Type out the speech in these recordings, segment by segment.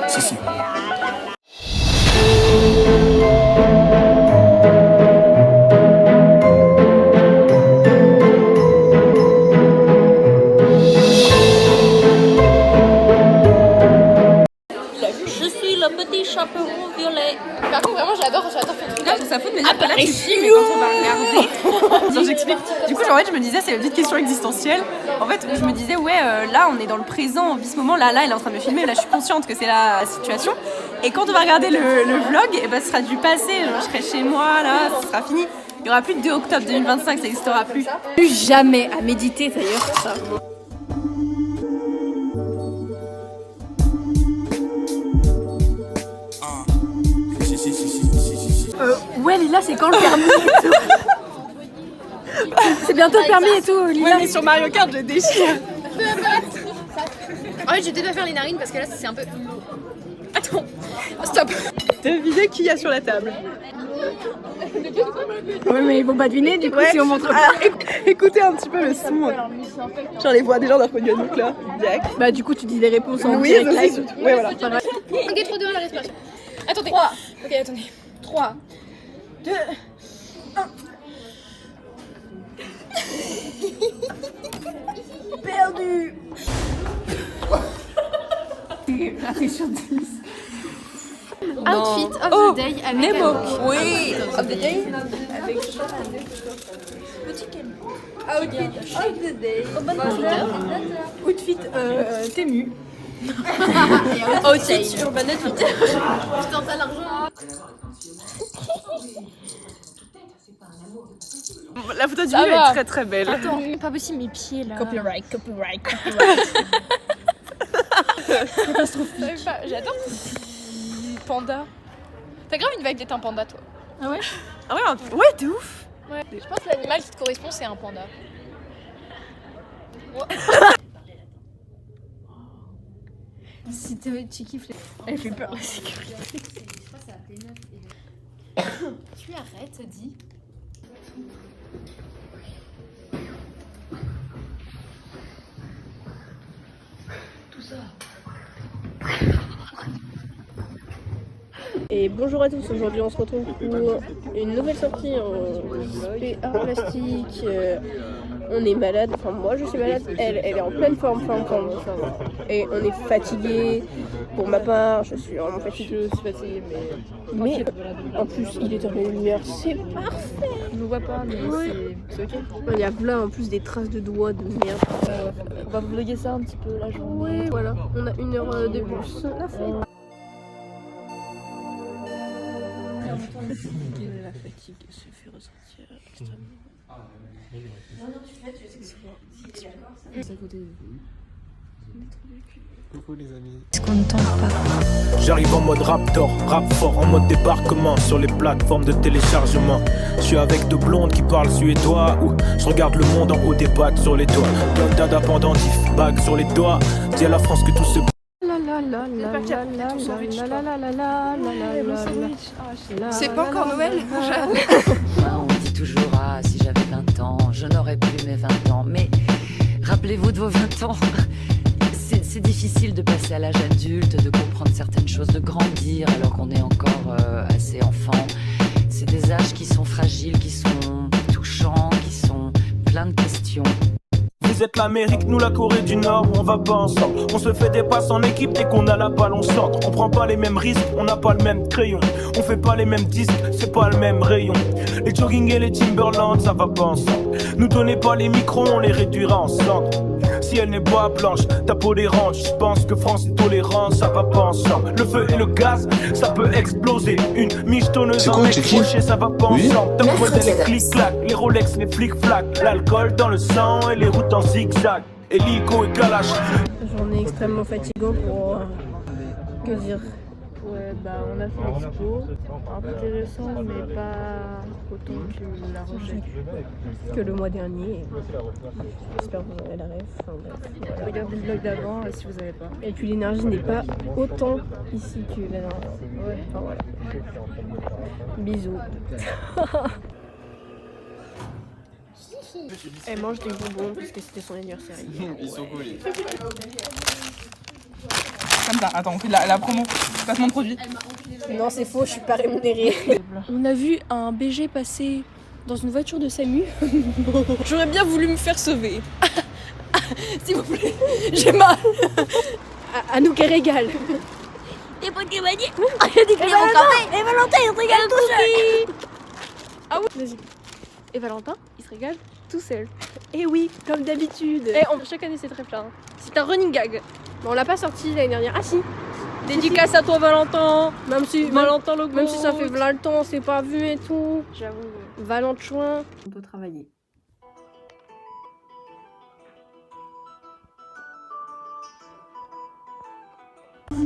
Si, si. Je suis le petit chaperon violet. Par contre, vraiment, j'adore faire tout. Là, ça fout de me dire que là, tu chies, mais quand on va regarder. Attends, j'explique. Du coup, en fait, je me disais, c'est une petite question existentielle. En fait, je me disais, ouais, là, on est dans le présent, on vit ce moment. Là, il est en train de me filmer. Là, je suis consciente que c'est la situation. Et quand on va regarder le vlog, et ben, ce sera du passé. Genre, je serai chez moi, là, ce sera fini. Il n'y aura plus de 2 octobre 2025, ça n'existera plus. Plus jamais à méditer d'ailleurs ça. Ouais Lila, c'est quand le permis et tout? C'est bientôt le permis et tout Lila. Ouais, mais sur Mario Kart, je déchire. En fait, je vais peut-être pas faire les narines parce que là, c'est un peu... Attends, stop. Devinez qui y a sur la table. Ouais mais ils vont pas deviner du coup si on montre pas. Écoutez un petit peu le son. Genre les voix des gens reconnu à donc là. Jack. Bah du coup tu dis des réponses en Oui, direct ça, live. c'est- ouais, voilà. Ok, 3, 2, 1, la respiration. Attendez. 3. Ok, attendez. 3, 2, 1. Perdu. Arrête sur 10. Outfit of the day avec Nemo. Anne. Oui. Of the day. Avec Outfit of the day. outfit Temu. Outfit Urban Outfit. Putain, t'as l'argent. La photo du Ça lieu va. est très très belle. Attends, pas possible, mes pieds là. Copyright. Catastrophique. J'adore. Panda. T'as grave une vibe d'être un panda, toi. Ah ouais? Ah ouais, ouais, de ouf. Ouais. Je pense que l'animal qui te correspond, c'est un panda. Si tu kiffes les... Elle fait peur la sécurité. Tu arrêtes, dis. Et bonjour à tous, aujourd'hui on se retrouve pour une nouvelle sortie en PA plastique. On est malade, enfin moi je suis malade, elle est en pleine forme. Et on est fatigué. Pour ma part, je suis vraiment fatiguée. Je suis fatiguée, mais en plus il est dans les lumières, c'est parfait. Je me vois pas, mais c'est ok. Il y a là en plus des traces de doigts de merde. On va vlogger ça un petit peu la journée. Ouais, voilà, on a 1 heure de bus. La fête. La fatigue se fait ressentir extrêmement. Coucou les amis. Est-ce qu'on ne tente pas? J'arrive en mode raptor, rap fort, en mode débarquement sur les plateformes de téléchargement. Je suis avec deux blondes qui parlent suédois, ou je regarde le monde en haut des bacs sur les toits. Plein dada pendentifs, bagues sur les doigts. Dis à la France que tout se C'est pas encore Noël. On dit toujours, ah, si j'avais 20 ans, je n'aurais plus mes 20 ans. Mais rappelez-vous de vos 20 ans. C'est difficile de passer à l'âge adulte, de comprendre certaines choses, de grandir alors qu'on est encore assez enfant. C'est des âges qui sont fragiles, qui sont touchants, qui sont plein de questions. Vous êtes l'Amérique, nous la Corée du Nord, on va pas ensemble. On se fait des passes en équipe, dès qu'on a la balle on centre. On prend pas les mêmes risques, on n'a pas le même crayon. On fait pas les mêmes disques, c'est pas le même rayon. Les jogging et les Timberland, ça va pas ensemble. Nous donnez pas les micros, on les réduira en cendres. Si elle n'est pas blanche, ta peau dérange. Je pense que France est tolérante, ça va pas ensemble. Le feu et le gaz, ça peut exploser. Une miche tonneuse en mec crochet, ça va pas ensemble. Top modèle, les clic-clac, les Rolex, les flic-flac. L'alcool dans le sang et les routes en zigzag. Hélico et Kalash. Journée extrêmement fatigante pour que dire. Ouais, bah on a fait un expo, intéressant mais pas autant que La Rochelle. Que le mois dernier. J'espère que vous aurez la rêve. Enfin, bref, voilà. Regardez le vlog d'avant si vous avez pas. Et puis l'énergie n'est pas autant ici que la dernière fois. Ouais. Enfin voilà. Bisous. Elle mange des bonbons puisque c'était son anniversaire hier. Ils sont cool. là. Attends, on fait de la promo. Placement de produit. Non, c'est faux, je suis pas rémunérée. On a vu un BG passer dans une voiture de SAMU. J'aurais bien voulu me faire sauver. S'il vous plaît, j'ai mal. À nous qu'elle régale. T'es pas qui m'a dit. Il y a des clients au café. Et Valentin, il se régale tout seul. Ah oui. Vas-y. Et Valentin, il se régale tout seul. Et oui, comme d'habitude. Et chaque année, c'est très plein. C'est un running gag. Bon, on l'a pas sorti l'année dernière. Ah si. Dédicace à toi, Valentin. Même si Valentin le même si ça fait plein de temps, on s'est pas vu et tout. J'avoue. Valentin. On peut travailler.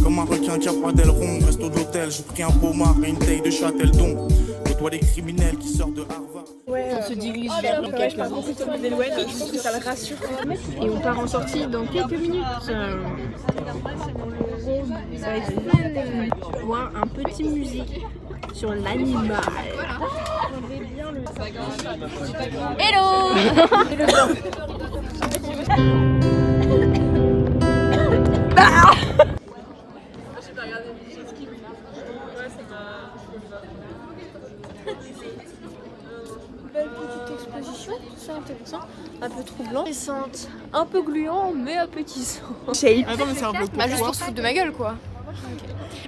Comme un requin qui a pas d'aileron, resto d'hôtel, j'ai pris un pomard et une taille de Châteldon. Côtoie des criminels qui sortent de Harvard. Ouais, on se dirige vers le cache. Par contre, plutôt l'éloigne, je pense que ça le rassure. Et on part en sortie dans quelques minutes. Ça va être fun. Voir un petit musique sur l'animal. Hello. Belle petite exposition, c'est intéressant, un peu troublant, récente, un peu gluant mais appétissant. Shape. Attends, mais c'est un vlog pourquoi? Bah juste pour se foutre de ma gueule quoi.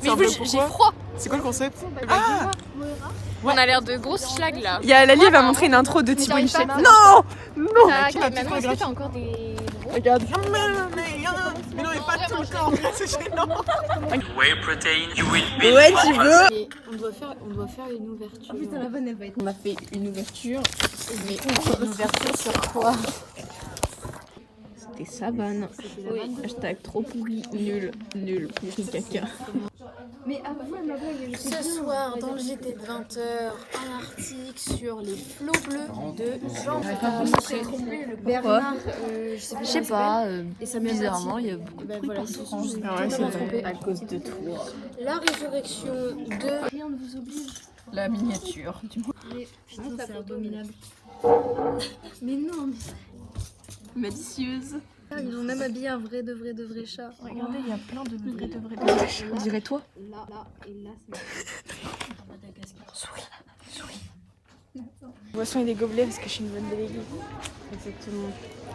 Mais en plus, j'ai froid. C'est quoi le concept? Ah on a l'air de grosses schlags là. Il y a Lali, elle va montrer une intro de Thibaut Inchep. pas. Non. Maintenant, est-ce que t'as encore des... Regarde. Mais non, mais pas tout encore, c'est gênant. Whey protein, you will be. Ouais, tu veux. Et on doit faire une ouverture. Putain, la bonne elle va être. On a fait une ouverture. Mais une ouverture sur quoi? C'était savane. Oui. Hashtag trop pourri, nul, pourri caca. Mais ce soir, dans le JT de 20h, un article sur les flots bleus de Jean Bernard, je sais pas, et ça bizarrement, il y a beaucoup de voilà, c'est à cause de toi. La résurrection de... Rien ne vous oblige. La miniature du monde. Putain, c'est abominable. Mais non, mais... Malicieuse. Ils ont même habillé un vrai de vrai chat. Regardez, il y a plein de vrais de vrais chats. On dirait toi. Là, et là, c'est... Souris. Boisson et des gobelets parce que je suis une bonne déléguée. Exactement.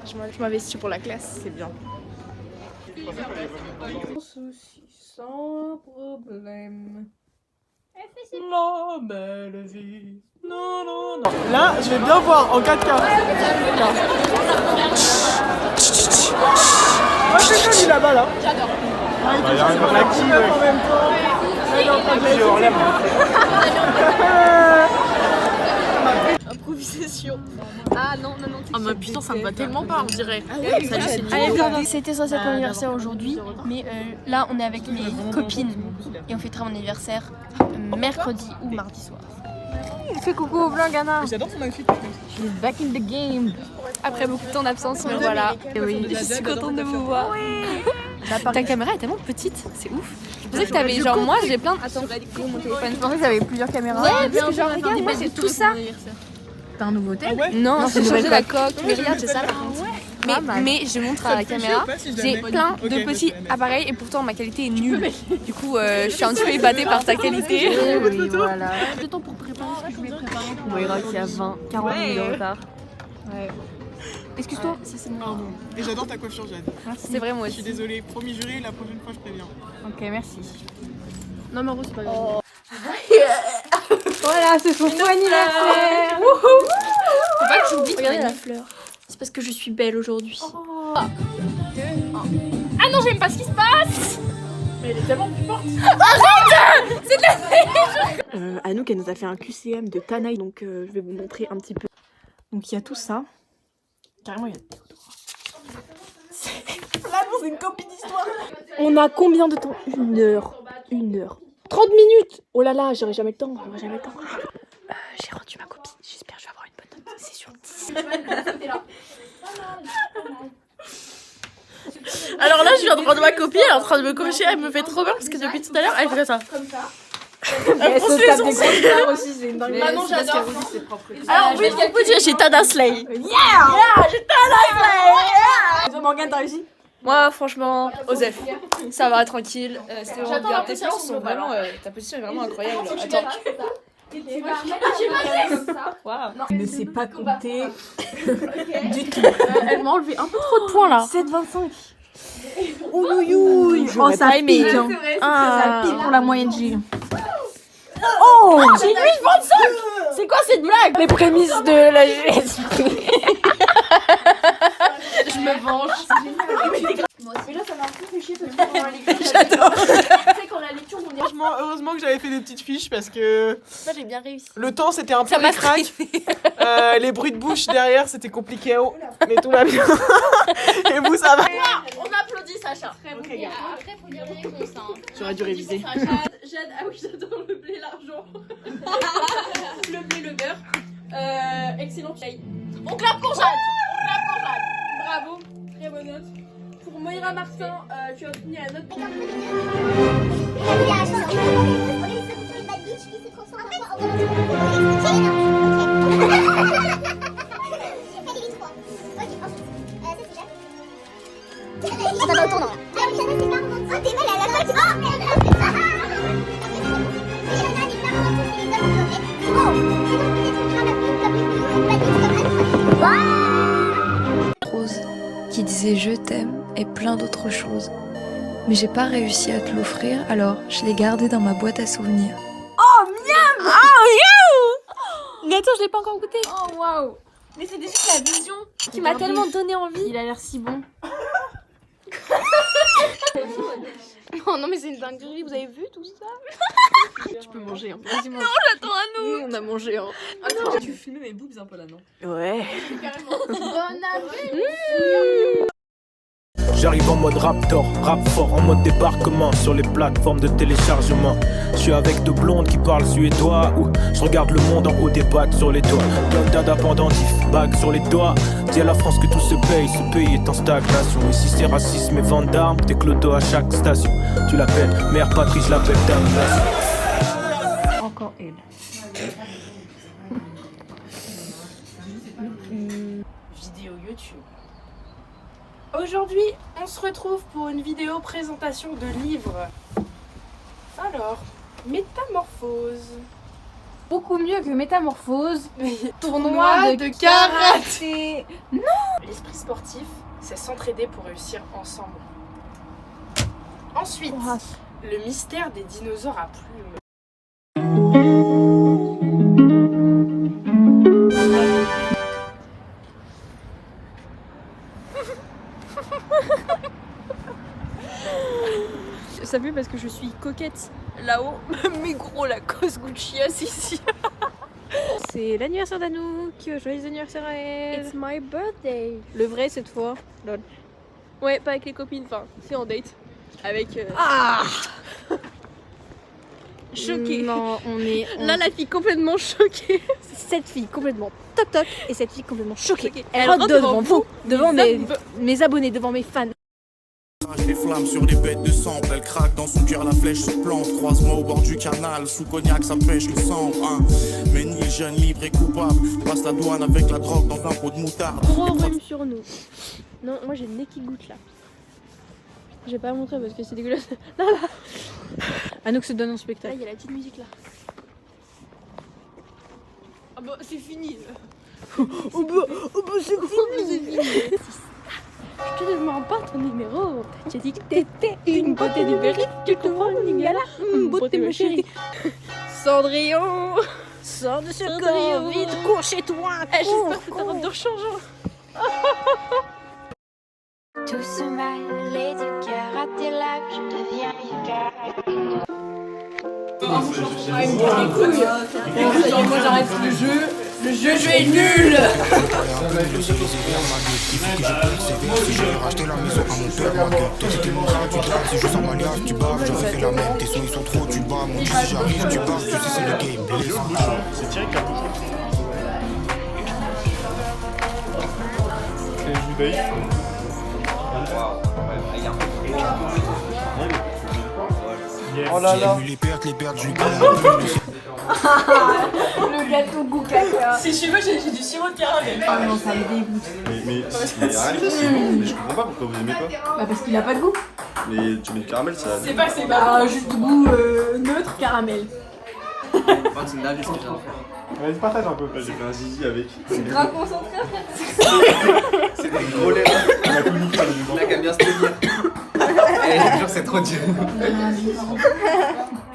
Je m'investis pour la classe, c'est bien. Sans souci, sans problème. La belle vie. Non, non, non. Là, je vais bien voir en 4K. Oh, c'est joli là-bas là. J'adore. Il y a un actif en même temps. Elle est en train de Improvisation. Ah non. Ah mais putain, ça me va tellement pas, on dirait. C'était censé être mon anniversaire aujourd'hui, mais là on est avec mes copines et on fêtera mon anniversaire mercredi ou mardi soir. Fais coucou au blanc Ghana. J'adore ton outfit. Je suis back in the game. Après beaucoup de temps d'absence, mais voilà. Et oui, je suis contente de vous voir. Ta caméra est tellement petite, c'est ouf. Je pensais que t'avais genre moi j'ai plein de... Attends, mon téléphone. Je pensais que t'avais plusieurs caméras. Ouais, parce que genre regarde, moi j'ai tout ça. T'as un nouveau tel? Ouais. Non, c'est j'ai changé nouvelle la coque, mais regarde, c'est ça par contre. Mais je montre à la caméra, j'ai plein de petits appareils et pourtant ma qualité est nulle. Du coup, je suis un petit peu épatée par ta qualité. Oui, voilà. De temps pour préparer ce que je voulais préparer. Moira qui a 40 minutes de retard. Ouais. Excuse-toi. Ça c'est mon... Pardon. Et j'adore ta coiffure, Jade. C'est vrai moi Je suis aussi. désolée, promis juré, la prochaine fois je préviens. Ok, merci. Non mais en gros c'est pas grave. Voilà, c'est son anniversaire. Faut pas que j'oublie. Regardez la fleur. C'est parce que je suis belle aujourd'hui. Ah non, j'aime pas ce qui se passe. Mais elle est tellement plus forte. Anouk elle nous a fait un QCM de Tanaï, donc je vais vous montrer un petit peu. Donc il y a tout ça. Carrément il y a Là, non, c'est une copie d'histoire. On a combien de temps? 1 heure. 1 heure. 30 minutes. Oh là là, j'aurai jamais le temps. J'ai rendu ma copie. J'espère que je vais avoir une bonne note. C'est sur 10. Alors là, je viens de prendre ma copie, elle est en train de me corriger, elle me fait trop peur parce que depuis tout à l'heure, elle fait ça. Elle fonce les ongles. aussi, c'est une dinguerie. Ah non, j'adore. Alors oui, on peut dire j'ai Tada Slay. Yeah, j'ai Tada Slay. Morgane, t'as réussi? Moi, franchement, Osef, ça va, tranquille. C'était vraiment bien. Tes plans sont vraiment. Ta position est vraiment incroyable. Attends. Wow. Je ne sais pas compter du tout. Elle m'a enlevé un peu trop de points là. 7,25. Ouïouïouï. Oh, ça pique. Ça pique pour la moyenne J. Oh, j'ai 8,25. C'est quoi cette blague? Les prémices de la GSP. Je me venge. Moi aussi. Mais là, ça m'a un peu fait chier parce que pendant la lecture, J'adore. Tu sais, quand la lecture, on y a. Franchement, heureusement que j'avais fait des petites fiches parce que Ça, j'ai bien réussi. le temps c'était un peu Ça m'a ric-rac. Les bruits de bouche derrière c'était compliqué. Mais tout va bien. Et vous ça va? On applaudit Sacha. Ok, gars. Après, faut dire les réponses. J'aurais dû réviser. Jade, ah oui, j'adore le blé, l'argent. Le blé, le beurre. Excellent play. On clappe pour Jade. On clappe pour Jade. Bravo. Très bonne note. Pour Moira Martin, tu as obtenu la note. Rose qui disait je t'aime et plein d'autres choses. Mais j'ai pas réussi à te l'offrir, alors je l'ai gardé dans ma boîte à souvenirs. Mais attends, je l'ai pas encore goûté. Oh, waouh. Mais c'est déjà la vision qui m'a tellement donné envie. Il a l'air si bon. Oh non, mais c'est une dinguerie. Vous avez vu tout ça? Tu peux manger. Hein. Vas-y, mange. Non, j'attends à nous. On a mangé. Hein. Attends, tu filmais mes boobs un peu là, non? Ouais. Bonne année. J'arrive en mode raptor, rap fort, en mode débarquement sur les plateformes de téléchargement. Je suis avec deux blondes qui parlent suédois, ou je regarde le monde en haut des bacs sur les toits. Plein de dada pendentifs, bagues sur les doigts. Dis à la France que tout se paye, ce pays est en stagnation. Ici c'est racisme et vente d'armes, des clodos à chaque station. Tu l'appelles mère patrie, je l'appelle damnation. Encore elle. Vidéo YouTube. Aujourd'hui, on se retrouve pour une vidéo présentation de livres. Alors, Métamorphose. Beaucoup mieux que Métamorphose. Tournoi de karaté. Non. L'esprit sportif, c'est s'entraider pour réussir ensemble. Ensuite, le mystère des dinosaures à plumes. Ça pue parce que je suis coquette là-haut, mais gros la cause Guccias ici. C'est l'anniversaire d'Anouk, joyeux anniversaire à elle. It's my birthday. Le vrai cette fois, lol. Ouais, pas avec les copines, enfin, c'est en date. Avec... Choquée. Non, on est... Là, la fille complètement choquée. Cette fille complètement toc toc et cette fille complètement choquée. Elle rentre rentre devant vous, devant mes mes abonnés, devant mes fans. Les flammes sur des bêtes de sang, elle craque dans son cœur, la flèche se plante. Croise-moi au bord du canal, sous cognac ça pêche le sang. Ménil, jeune, libre et coupable, passe la douane avec la drogue dans un pot de moutarde. Gros rhume sur nous. Non, moi j'ai le nez qui goûte là. Je vais pas montrer parce que c'est dégueulasse. Là, là. Anouk se donne un Là, spectacle. il y a la petite musique là. Ah bah c'est fini. Oh bah c'est fini. Je te demande pas ton numéro. J'ai dit que t'étais une beauté numérique. Tu comprends mon lingala? Beauté ma chérie. Cendrillon. Sors de ce Cendrillon. corps vide, cours chez toi. J'espère que ta robe de rechangeant. Tout ce mal et du karaté là, je deviens Moi j'arrête le jeu. Le jeu est nul. Le ciel est sévère, ma gueule, il faut que je persévère. Si je veux racheter la maison à mon père, ma gueule. Toi c'était mon frère, tu dragues, si je sens ma liasse, tu baves. J'aurais fait la même, tes sons ils sont trop, tu bats. Mon dieu, si j'arrive, tu baves, tu sais c'est le game. Les C'est tiré qu'à Oh là là. J'ai vu les pertes, je gagne. Le gâteau goût caca. Si tu veux, j'ai du sirop de caramel. Ah non, ça me dégoûte. Mais arrête, c'est bon, mais je comprends pas pourquoi vous aimez pas. Bah parce qu'il a pas de goût. Mais tu mets le caramel, ça. C'est pas, c'est Bah juste goût neutre caramel. C'est une dinguerie ce que je viens de faire. Vas-y, partage un peu. J'ai fait un zizi avec. C'est grave concentré frère. C'est des gros lèvres. On a tout niqué le Le mec aime bien se tenir. Et je jure, c'est trop dur.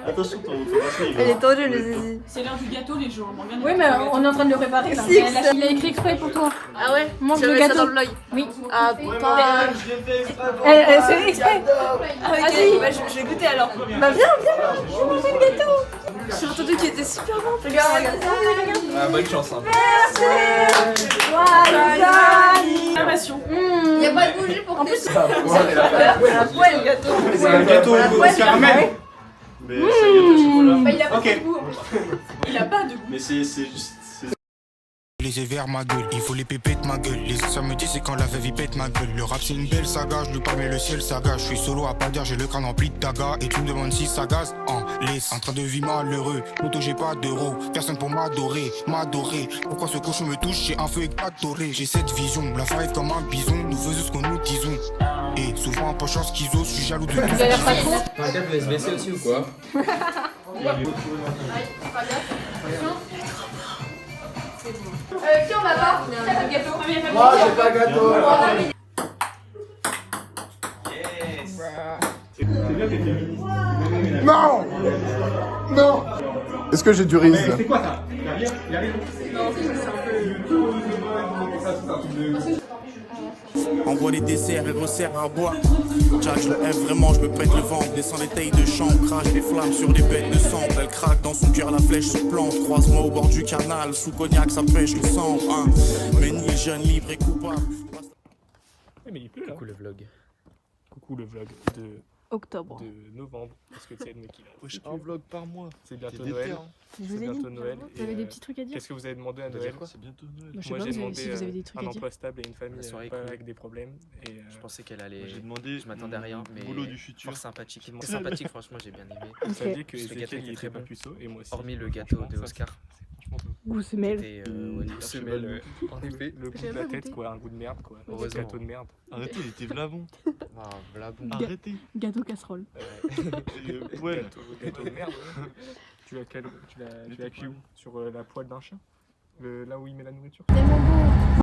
Attention, ton vachon, Elle est tendue le zizi. C'est l'heure du gâteau, les jours. Oui mais on est en train de le préparer là. Six. Il a écrit exprès pour toi. Ah ouais? Mange Tu le veux mettre ça gâteau. dans l'œil? Oui. Ah pas... C'est exprès. Ah ok, bah, je vais goûter alors. Bah viens, je vais manger le gâteau. J'ai entendu qu'il était super bon. Regarde. Ah, bonne chance. Hein. Acclamation. Y'a pas de bougie pour que tu... La poêle le gâteau. C'est un gâteau au caramel. Mais c'est un gâteau au chocolat. Bah il a pas Ok. de goût. Il a pas de goût. Mais c'est juste. Les yeux vers ma gueule, il faut les pépettes ma gueule. Les ça me dit c'est quand la vie pète ma gueule. Le rap c'est une belle saga, je lui parle mais le ciel saga. Je suis solo à pas dire, j'ai le crâne rempli de dagas. Et tu me demandes si ça gaze en laisse. En train de vivre malheureux, moto j'ai pas d'euros. Personne pour m'adorer, m'adorer. Pourquoi ce cochon me touche, j'ai un feu adoré. J'ai cette vision, la fin arrive comme un bison. Nous faisons ce qu'on nous disons. Et souvent en pochant schizo, je suis jaloux de tout. Vous avez l'air pas trop. T'as un câble USB-C aussi ou quoi? Qui on va voir? T'as pas de gâteau? Moi j'ai pas de gâteau. Non! Non! Est-ce que j'ai du riz? C'est quoi ça? Envoie les desserts et resserre à boire. Jack, je le aime vraiment, je me pète le ventre. Descends les tailles de chambre, crache des flammes sur des bêtes de sang. Elle craque dans son cœur, la flèche se plante. Croise-moi au bord du canal, sous cognac, ça pêche le sang. Hein. Ménil, jeune, libre et coupable. Mais il pleut là. Coucou le vlog. Coucou le vlog de Octobre. novembre. Parce que tu sais, le mec il a. Un vlog par mois. C'est bientôt Noël. Je C'est vous ai dit. bientôt Noël. Vous avez des petits trucs à dire? Qu'est-ce que vous avez demandé à Noël? C'est bientôt Noël. Bah, je sais Moi pas, j'ai demandé si vous avez des trucs un à dire. emploi stable et une famille La soirée pas cool. avec des problèmes. Et Je pensais qu'elle allait. J'ai demandé. Je m'attendais à rien, mais. Boulot du futur. Fort sympathique. C'est sympathique, franchement, j'ai bien aimé. ça dit que Le Ezekiel, gâteau il était était très pas bon. puceau et moi aussi. Hormis le gâteau de Ça, Oscar. c'est franchement top. Goût semelle. C'était semelle, en effet. Le goût J'ai de pas la tête goûté. quoi, un goût de merde quoi. Un Heureusement. gâteau de merde. Arrêtez, il était vlavon. Ah, voilà bon. Arrêtez. Gâteau casserole. Ouais. Gâteau de merde. Tu l'as cuit où? Sur la poêle d'un chien? Là où il met la nourriture? Tellement beau.